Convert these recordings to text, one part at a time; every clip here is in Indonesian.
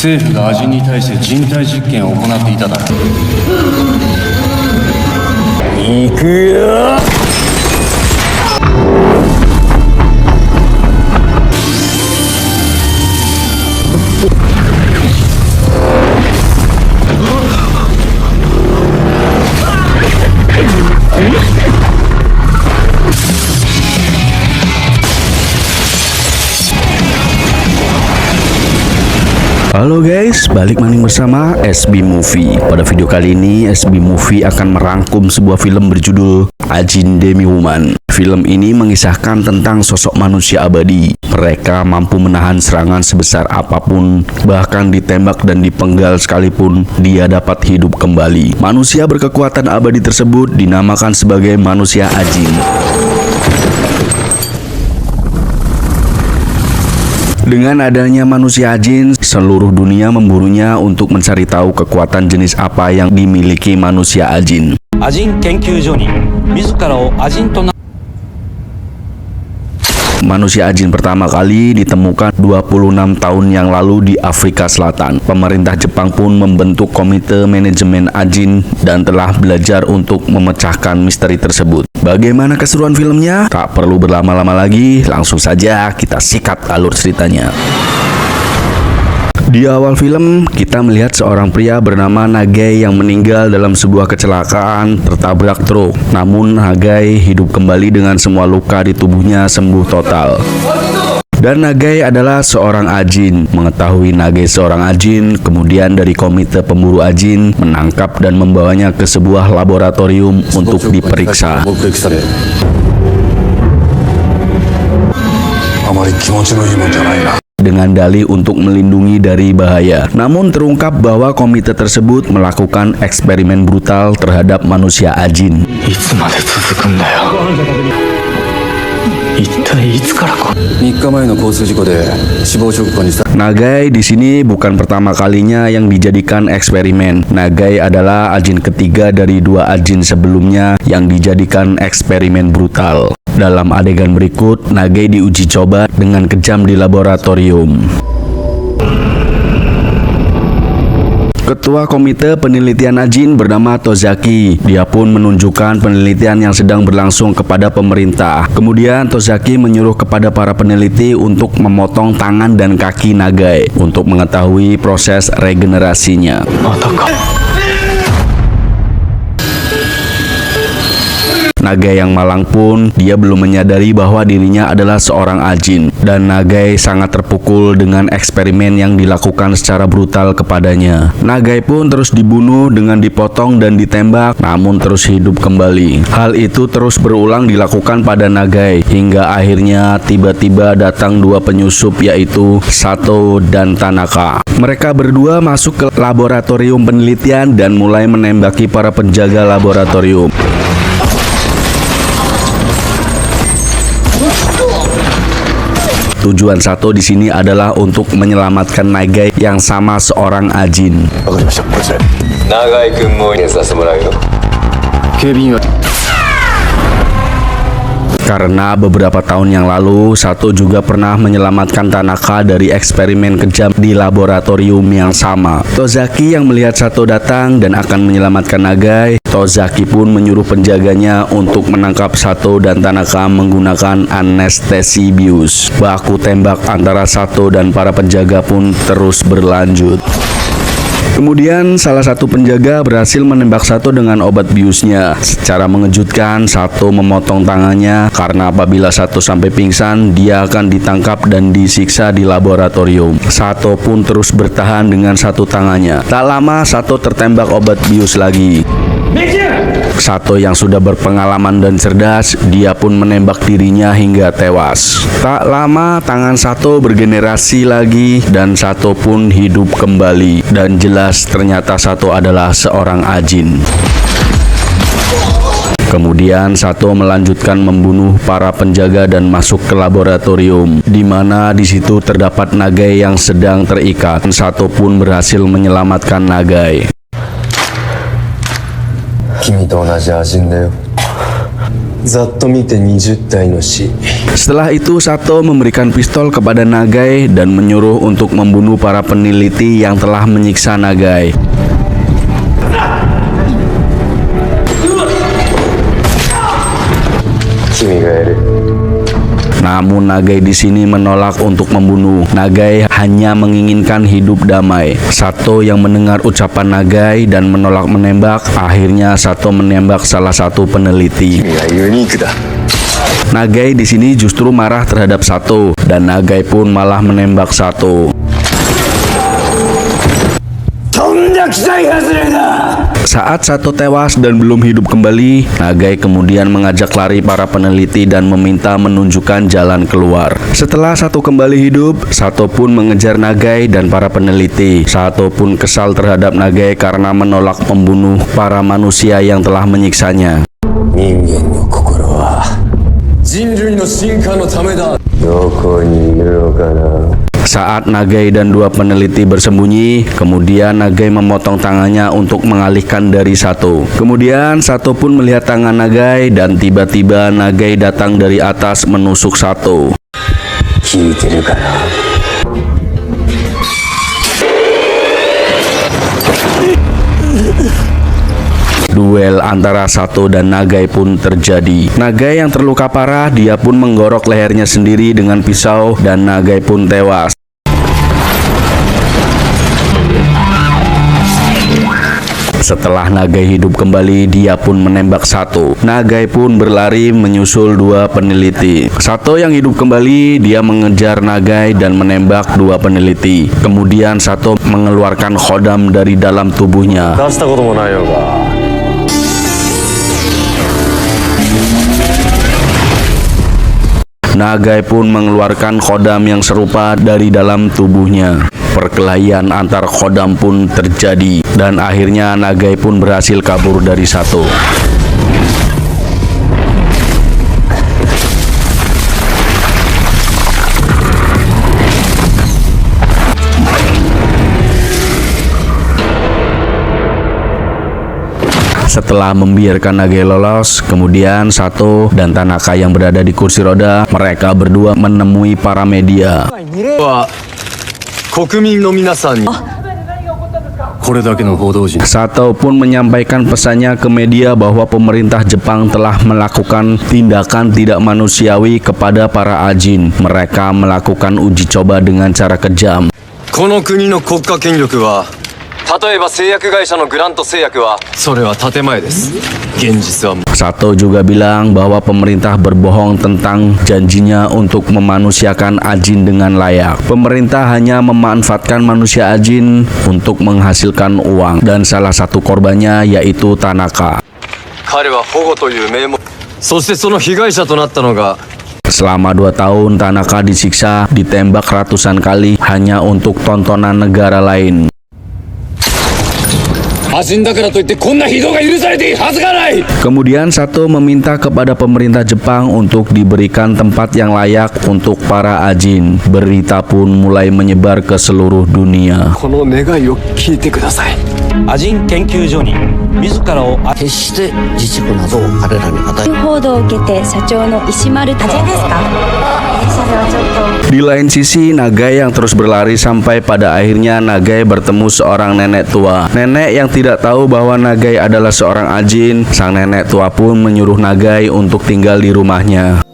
政府がアジンに対して人体実験を行っていただろう。行くよ。Halo guys, balik maning bersama SB Movie. Pada video kali ini SB Movie akan merangkum sebuah film berjudul Ajin Demi-Woman. Film ini mengisahkan tentang sosok manusia abadi. Mereka mampu menahan serangan sebesar apapun, bahkan ditembak dan dipenggal sekalipun dia dapat hidup kembali. Manusia berkekuatan abadi tersebut dinamakan sebagai manusia Ajin. Dengan adanya manusia Ajin, seluruh dunia memburunya untuk mencari tahu kekuatan jenis apa yang dimiliki manusia Ajin. Manusia Ajin pertama kali ditemukan 26 tahun yang lalu di Afrika Selatan. Pemerintah Jepang pun membentuk komite manajemen Ajin dan telah belajar untuk memecahkan misteri tersebut. Bagaimana keseruan filmnya? Tak perlu berlama-lama lagi, langsung saja kita sikat alur ceritanya. Di awal film, kita melihat seorang pria bernama Nagai yang meninggal dalam sebuah kecelakaan tertabrak truk. Namun Nagai hidup kembali dengan semua luka di tubuhnya sembuh total. Dan Nagai adalah seorang Ajin. Mengetahui Nagai seorang Ajin, kemudian dari komite pemburu Ajin menangkap dan membawanya ke sebuah laboratorium untuk diperiksa. Dengan dalih untuk melindungi dari bahaya. Namun terungkap bahwa komite tersebut melakukan eksperimen brutal terhadap manusia Ajin. Nagai di sini bukan pertama kalinya yang dijadikan eksperimen. Nagai adalah Ajin ketiga dari dua Ajin sebelumnya yang dijadikan eksperimen brutal. Dalam adegan berikut, Nagai diuji coba dengan kejam di laboratorium. Ketua Komite Penelitian Ajin bernama Tozaki. Dia pun menunjukkan penelitian yang sedang berlangsung kepada pemerintah. Kemudian Tozaki menyuruh kepada para peneliti untuk memotong tangan dan kaki Nagai untuk mengetahui proses regenerasinya. Nagai yang malang pun, dia belum menyadari bahwa dirinya adalah seorang Ajin. Dan Nagai sangat terpukul dengan eksperimen yang dilakukan secara brutal kepadanya. Nagai pun terus dibunuh dengan dipotong dan ditembak, namun terus hidup kembali. Hal itu terus berulang dilakukan pada Nagai, hingga akhirnya tiba-tiba datang dua penyusup yaitu Sato dan Tanaka. Mereka berdua masuk ke laboratorium penelitian dan mulai menembaki para penjaga laboratorium. Tujuan Sato di sini adalah untuk menyelamatkan Nagai yang sama seorang Ajin. Karena beberapa tahun yang lalu, Sato juga pernah menyelamatkan Tanaka dari eksperimen kejam di laboratorium yang sama. Tozaki yang melihat Sato datang dan akan menyelamatkan Nagai, Tozaki pun menyuruh penjaganya untuk menangkap Sato dan Tanaka menggunakan anestesi bius. Baku tembak antara Sato dan para penjaga pun terus berlanjut. Kemudian salah satu penjaga berhasil menembak Sato dengan obat biusnya. Secara mengejutkan, Sato memotong tangannya karena apabila Sato sampai pingsan, dia akan ditangkap dan disiksa di laboratorium. Sato pun terus bertahan dengan satu tangannya. Tak lama Sato tertembak obat bius lagi. Sato yang sudah berpengalaman dan cerdas, dia pun menembak dirinya hingga tewas. Tak lama tangan Sato bergenerasi lagi dan Sato pun hidup kembali. Dan jelas ternyata Sato adalah seorang Ajin. Kemudian Sato melanjutkan membunuh para penjaga dan masuk ke laboratorium, di mana di situ terdapat Nagai yang sedang terikat. Sato pun berhasil menyelamatkan Nagai. ざっと見て20体の死。 Setelah itu Sato memberikan pistol kepada Nagai dan menyuruh untuk membunuh para peneliti yang telah menyiksa Nagai. Namun Nagai di sini menolak untuk membunuh. Nagai hanya menginginkan hidup damai. Sato yang mendengar ucapan Nagai dan menolak menembak, akhirnya Sato menembak salah satu peneliti. Nagai di sini justru marah terhadap Sato dan Nagai pun malah menembak Sato. Saat Sato tewas dan belum hidup kembali, Nagai kemudian mengajak lari para peneliti dan meminta menunjukkan jalan keluar. Setelah Sato kembali hidup, Sato pun mengejar Nagai dan para peneliti. Sato pun kesal terhadap Nagai karena menolak membunuh para manusia yang telah menyiksanya. Saat Nagai dan dua peneliti bersembunyi, kemudian Nagai memotong tangannya untuk mengalihkan dari Sato. Kemudian Sato pun melihat tangan Nagai dan tiba-tiba Nagai datang dari atas menusuk Sato. Duel antara Sato dan Nagai pun terjadi. Nagai yang terluka parah, dia pun menggorok lehernya sendiri dengan pisau dan Nagai pun tewas. Setelah Nagai hidup kembali, dia pun menembak Sato. Nagai pun berlari menyusul dua peneliti. Sato yang hidup kembali, dia mengejar Nagai dan menembak dua peneliti. Kemudian Sato mengeluarkan khodam dari dalam tubuhnya. Nagai pun mengeluarkan khodam yang serupa dari dalam tubuhnya. Perkelahian antar khodam pun terjadi dan akhirnya Nagai pun berhasil kabur dari Sato. Setelah membiarkan Nagai lolos, kemudian Sato dan Tanaka yang berada di kursi roda, mereka berdua menemui para media. Sato pun menyampaikan pesannya ke media bahwa pemerintah Jepang telah melakukan tindakan tidak manusiawi kepada para ajin. Mereka melakukan uji coba dengan cara kejam. Sato juga bilang bahwa pemerintah berbohong tentang janjinya untuk memanusiakan ajin dengan layak. Pemerintah hanya memanfaatkan manusia ajin untuk menghasilkan uang, dan salah satu korbannya yaitu Tanaka. Selama 2 tahun Tanaka disiksa, ditembak ratusan kali hanya untuk tontonan negara lain. Kemudian Sato meminta kepada pemerintah Jepang untuk diberikan tempat yang layak untuk para ajin. Berita pun mulai menyebar ke seluruh dunia. アジン研究所に自らを決して自治区などを彼らに与え報道を受けて社長の石丸多治ですか？車両ちょっと Di lain sisi, Nagai yang terus berlari sampai pada akhirnya Nagai bertemu seorang nenek tua. Nenek yang tidak tahu bahwa Nagai adalah seorang ajin. Sang nenek tua pun menyuruh Nagai untuk tinggal di rumahnya.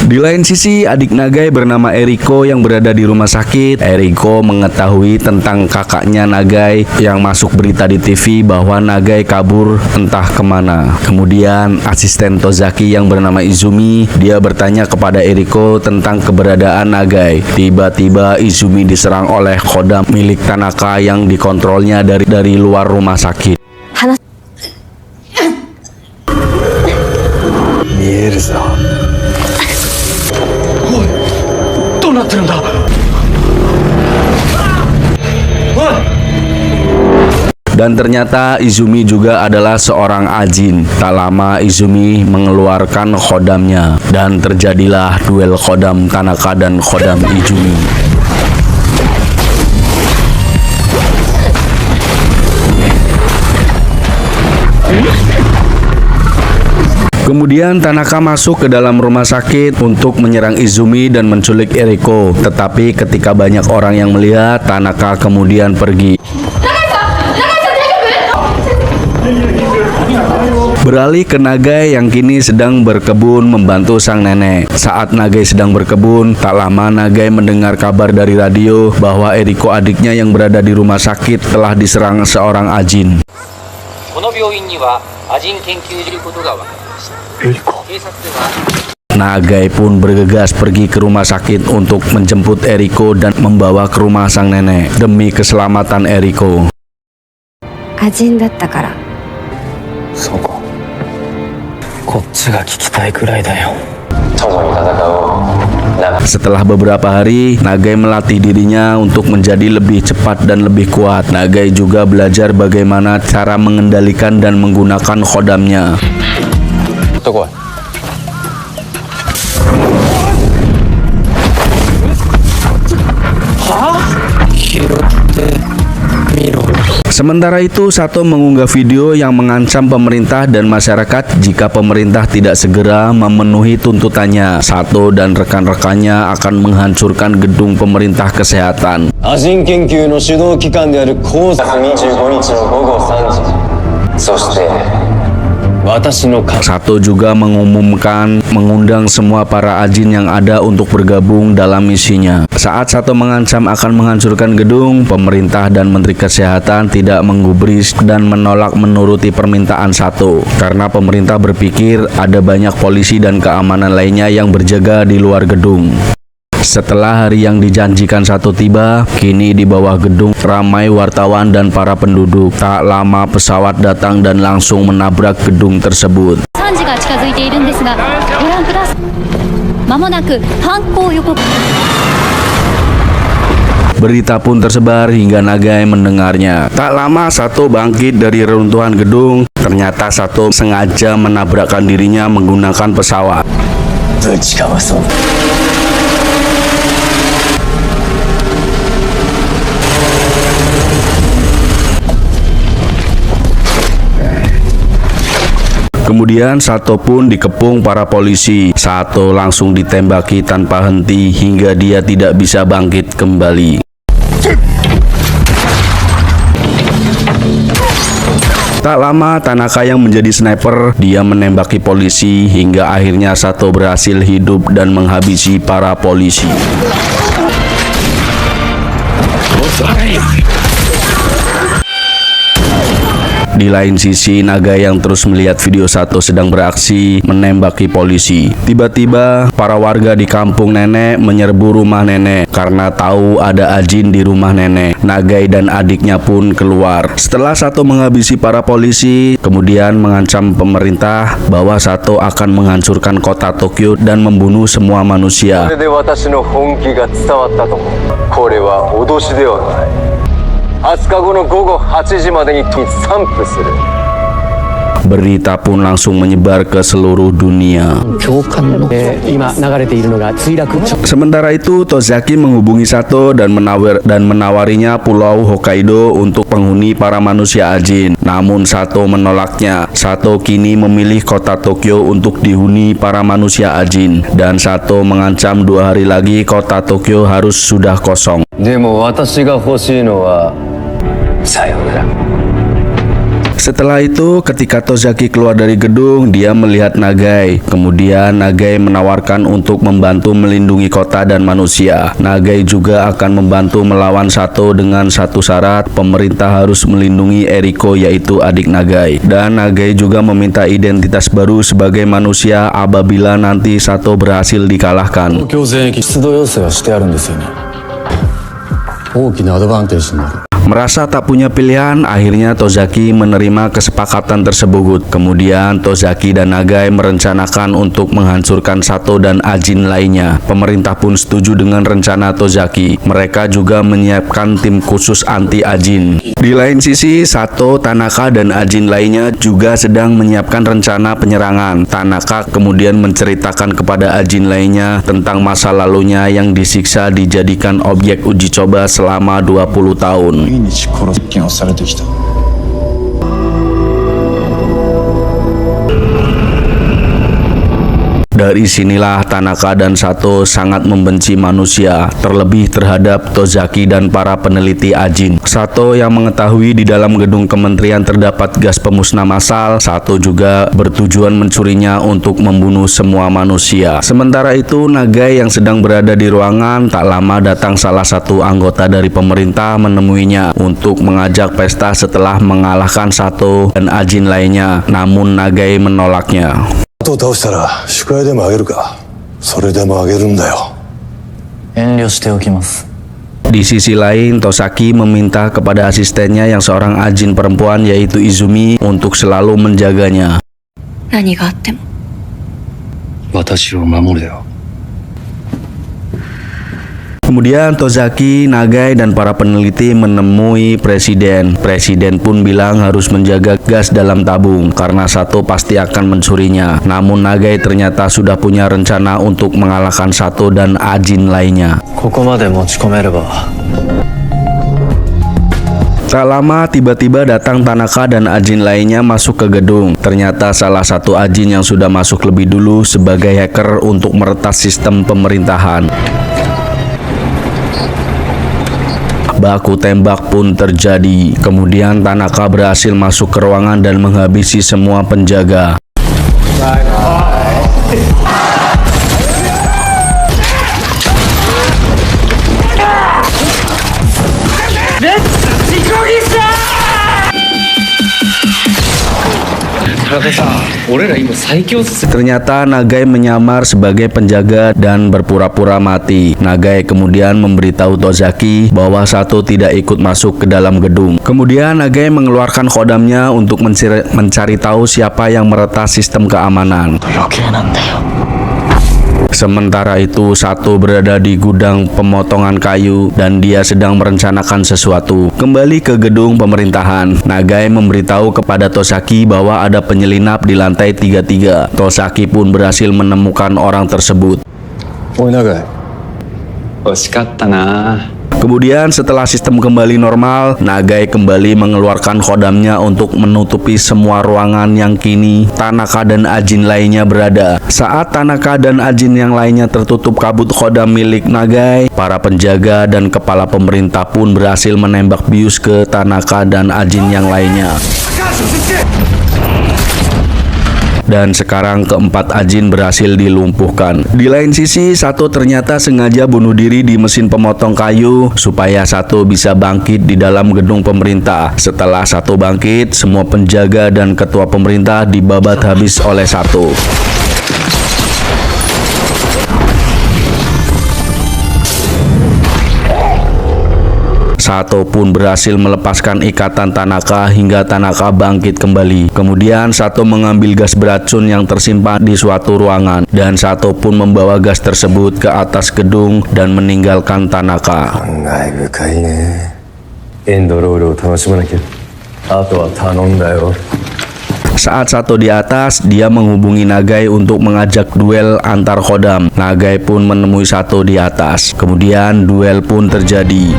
Di lain sisi, adik Nagai bernama Eriko yang berada di rumah sakit. Eriko mengetahui tentang kakaknya Nagai yang masuk berita di TV bahwa Nagai kabur entah kemana. Kemudian asisten Tozaki yang bernama Izumi, dia bertanya kepada Eriko tentang keberadaan Nagai. Tiba-tiba Izumi diserang oleh khodam milik Tanaka yang dikontrolnya dari luar rumah sakit. Dan ternyata Izumi juga adalah seorang ajin. Tak lama Izumi mengeluarkan khodamnya dan terjadilah duel khodam Tanaka dan khodam Izumi. Kemudian Tanaka masuk ke dalam rumah sakit untuk menyerang Izumi dan menculik Eriko. Tetapi ketika banyak orang yang melihat, Tanaka kemudian pergi. Beralih ke Nagai yang kini sedang berkebun membantu sang nenek. Saat Nagai sedang berkebun, tak lama Nagai mendengar kabar dari radio bahwa Eriko adiknya yang berada di rumah sakit telah diserang seorang ajin. Nagai pun bergegas pergi ke rumah sakit untuk menjemput Eriko dan membawa ke rumah sang nenek demi keselamatan Eriko. アジンだったから。そうか。こっちが聞きたいくらいだよ。共に戦おう。 Setelah beberapa hari, Nagai melatih dirinya untuk menjadi lebih cepat dan lebih kuat. Nagai juga belajar bagaimana cara mengendalikan dan menggunakan khodamnya. Sementara itu, Sato mengunggah video yang mengancam pemerintah dan masyarakat jika pemerintah tidak segera memenuhi tuntutannya. Sato dan rekan-rekannya akan menghancurkan gedung pemerintah kesehatan. アジン研究の主導機関である高座25日の午後3時。そして、私の Sato juga mengundang semua para ajin yang ada untuk bergabung dalam misinya. Saat Sato mengancam akan menghancurkan gedung, pemerintah dan Menteri Kesehatan tidak menggubris dan menolak menuruti permintaan Sato. Karena pemerintah berpikir ada banyak polisi dan keamanan lainnya yang berjaga di luar gedung. Setelah hari yang dijanjikan Sato tiba, kini di bawah gedung ramai wartawan dan para penduduk. Tak lama pesawat datang dan langsung menabrak gedung tersebut. 3時が近づいているんですが、ご覧ください。まもなく犯行予告。 Berita pun tersebar hingga Nagai mendengarnya. Tak lama Sato bangkit dari reruntuhan gedung. Ternyata Sato sengaja menabrakkan dirinya menggunakan pesawat. Kemudian Sato pun dikepung para polisi. Sato langsung ditembaki tanpa henti hingga dia tidak bisa bangkit kembali. Tak lama Tanaka yang menjadi sniper, dia menembaki polisi hingga akhirnya Sato berhasil hidup dan menghabisi para polisi. Di lain sisi, Nagai yang terus melihat video Sato sedang beraksi menembaki polisi. Tiba-tiba, para warga di kampung nenek menyerbu rumah nenek karena tahu ada ajin di rumah nenek. Nagai dan adiknya pun keluar. Setelah Sato menghabisi para polisi, kemudian mengancam pemerintah bahwa Sato akan menghancurkan kota Tokyo dan membunuh semua manusia. Berita pun langsung menyebar ke seluruh dunia. Sementara itu, Tozaki menghubungi Sato dan menawarinya Pulau Hokkaido untuk penghuni para manusia ajin. Namun Sato menolaknya. Sato kini memilih kota Tokyo untuk dihuni para manusia ajin. Dan Sato mengancam 2 hari lagi kota Tokyo harus sudah kosong. Setelah itu, ketika Tozaki keluar dari gedung, dia melihat Nagai. Kemudian Nagai menawarkan untuk membantu melindungi kota dan manusia. Nagai juga akan membantu melawan Sato dengan satu syarat, pemerintah harus melindungi Eriko, yaitu adik Nagai. Dan Nagai juga meminta identitas baru sebagai manusia apabila nanti Sato berhasil dikalahkan. Merasa tak punya pilihan, akhirnya Tozaki menerima kesepakatan tersebut. Kemudian Tozaki dan Nagai merencanakan untuk menghancurkan Sato dan ajin lainnya. Pemerintah pun setuju dengan rencana Tozaki. Mereka juga menyiapkan tim khusus anti ajin. Di lain sisi, Sato, Tanaka, dan ajin lainnya juga sedang menyiapkan rencana penyerangan. Tanaka kemudian menceritakan kepada ajin lainnya tentang masa lalunya yang disiksa dijadikan objek uji coba selama 20 tahun. Dari sinilah Tanaka dan Sato sangat membenci manusia, terlebih terhadap Tozaki dan para peneliti Ajin. Sato yang mengetahui di dalam gedung kementerian terdapat gas pemusnah massal, Sato juga bertujuan mencurinya untuk membunuh semua manusia. Sementara itu, Nagai yang sedang berada di ruangan tak lama datang salah satu anggota dari pemerintah menemuinya untuk mengajak pesta setelah mengalahkan Sato dan Ajin lainnya. Namun Nagai menolaknya. あとを倒したら祝杯でもあげるか。それでもあげるんだよ。遠慮しておきます。 Di sisi lain, Tosaki meminta kepada asistennya yang seorang Ajin perempuan yaitu Izumi untuk selalu menjaganya. 何があっても私を守れよ。 Kemudian Tozaki, Nagai, dan para peneliti menemui presiden. Presiden pun bilang harus menjaga gas dalam tabung karena Sato pasti akan mencurinya. Namun Nagai ternyata sudah punya rencana untuk mengalahkan Sato dan Ajin lainnya. ここまで持ち込めれば。 Tak lama tiba-tiba datang Tanaka dan Ajin lainnya masuk ke gedung. Ternyata salah satu Ajin yang sudah masuk lebih dulu sebagai hacker untuk meretas sistem pemerintahan. Baku tembak pun terjadi. Kemudian Tanaka berhasil masuk ke ruangan dan menghabisi semua penjaga. Ternyata Nagai menyamar sebagai penjaga dan berpura-pura mati. Nagai kemudian memberitahu Tozaki bahwa Sato tidak ikut masuk ke dalam gedung. Kemudian Nagai mengeluarkan kodamnya untuk mencari tahu siapa yang meretas sistem keamanan. Sementara itu, Sato berada di gudang pemotongan kayu dan dia sedang merencanakan sesuatu. Kembali ke gedung pemerintahan, Nagai memberitahu kepada Tosaki bahwa ada penyelinap di lantai 33. Tosaki pun berhasil menemukan orang tersebut. おい長井。惜しかったな。 Kemudian setelah sistem kembali normal, Nagai kembali mengeluarkan kodamnya untuk menutupi semua ruangan yang kini Tanaka dan Ajin lainnya berada. Saat Tanaka dan Ajin yang lainnya tertutup kabut kodam milik Nagai, para penjaga dan kepala pemerintah pun berhasil menembak bius ke Tanaka dan Ajin yang lainnya. Dan sekarang keempat Ajin berhasil dilumpuhkan. Di lain sisi, Sato ternyata sengaja bunuh diri di mesin pemotong kayu supaya Sato bisa bangkit di dalam gedung pemerintah. Setelah Sato bangkit, semua penjaga dan ketua pemerintah dibabat habis oleh Sato. Sato pun berhasil melepaskan ikatan Tanaka hingga Tanaka bangkit kembali. Kemudian Sato mengambil gas beracun yang tersimpan di suatu ruangan dan Sato pun membawa gas tersebut ke atas gedung dan meninggalkan Tanaka. 感慨深いね。エンドロールを楽しまなきゃ。あとは頼んだよ。 Saat Sato di atas, dia menghubungi Nagai untuk mengajak duel antar kodam. Nagai pun menemui Sato di atas. Kemudian duel pun terjadi.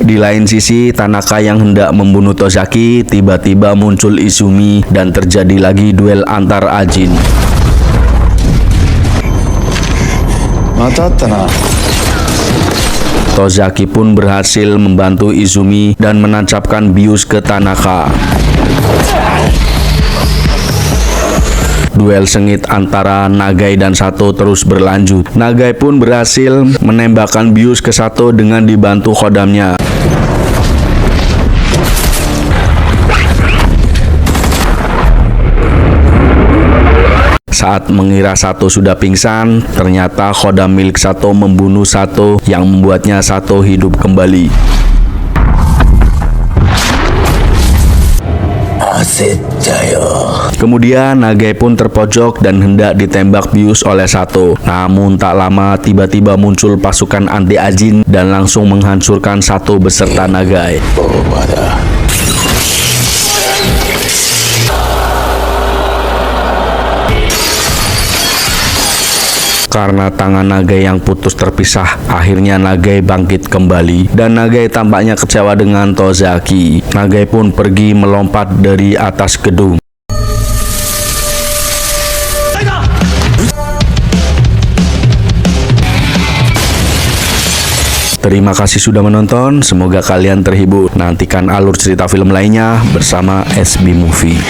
Di lain sisi, Tanaka yang hendak membunuh Tozaki, tiba-tiba muncul Izumi dan terjadi lagi duel antar Ajin. Tozaki pun berhasil membantu Izumi dan menancapkan bius ke Tanaka. Duel sengit antara Nagai dan Sato terus berlanjut. Nagai pun berhasil menembakkan bius ke Sato dengan dibantu kodamnya. Saat mengira Sato sudah pingsan, ternyata kodam milik Sato membunuh Sato yang membuatnya Sato hidup kembali. Kemudian Nagai pun terpojok dan hendak ditembak bius oleh Sato. Namun tak lama tiba-tiba muncul pasukan anti Ajin dan langsung menghancurkan Sato beserta Nagai. Karena tangan Nagai yang putus terpisah, akhirnya Nagai bangkit kembali dan Nagai tampaknya kecewa dengan Tozaki. Nagai pun pergi melompat dari atas gedung. Terima kasih sudah menonton, semoga kalian terhibur. Nantikan alur cerita film lainnya bersama SB Movie.